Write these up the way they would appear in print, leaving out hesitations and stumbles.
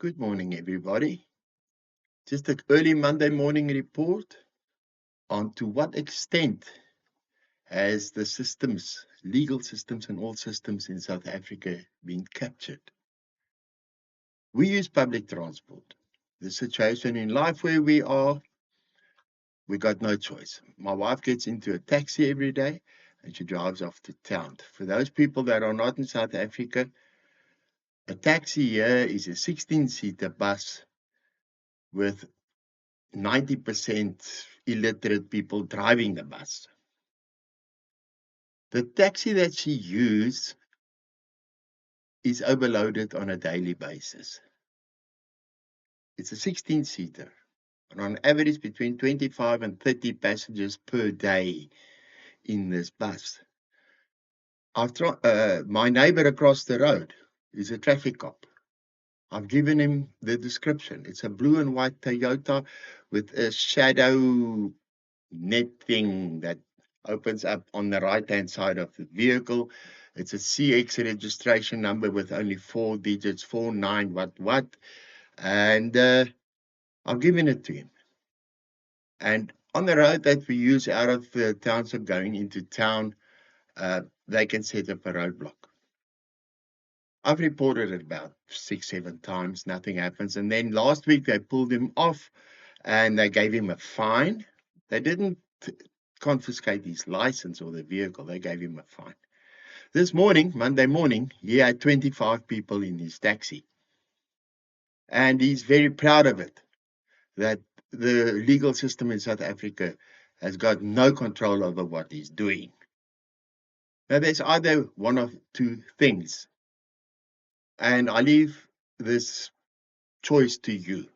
Good morning, everybody. Just an early Monday morning report on to what extent has the systems, legal systems and all systems in South Africa been captured. We use public transport. The situation in life where we are, we got no choice. My wife gets into a taxi every day and she drives off to town. For those people that are not in South Africa, a taxi here is a 16-seater bus with 90% illiterate people driving the bus. The taxi that she used is overloaded on a daily basis. It's a 16-seater, and on average between 25 and 30 passengers per day in this bus. My neighbor across the road is a traffic cop. I've given him the description. It's a blue and white Toyota with a shadow net thing that opens up on the right-hand side of the vehicle. It's a CX registration number with only 4 digits, 49 what. And I've given it to him. And on the road that we use out of the township going into town, they can set up a roadblock. I've reported it about 6-7 times, nothing happens. And then last week they pulled him off and they gave him a fine. They didn't confiscate his license or the vehicle, they gave him a fine. This morning, Monday morning, he had 25 people in his taxi. And he's very proud of it, that the legal system in South Africa has got no control over what he's doing. Now, there's either one of two things, and I leave this choice to you.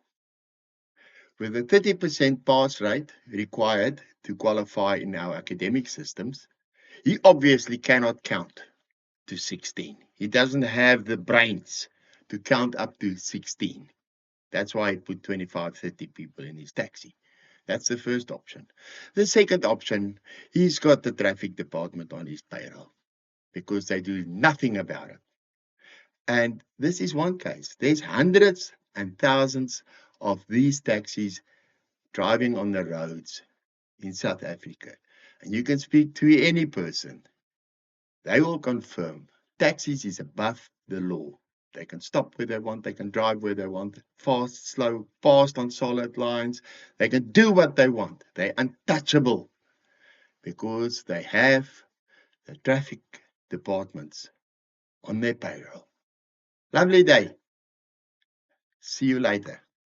With a 30% pass rate required to qualify in our academic systems, he obviously cannot count to 16. He doesn't have the brains to count up to 16. That's why he put 25, 30 people in his taxi. That's the first option. The second option, he's got the traffic department on his payroll because they do nothing about it. And this is one case. There's hundreds and thousands of these taxis driving on the roads in South Africa. And you can speak to any person. They will confirm taxis is above the law. They can stop where they want. They can drive where they want. Fast, slow, fast on solid lines. They can do what they want. They're untouchable because they have the traffic departments on their payroll. Lovely day. See you later.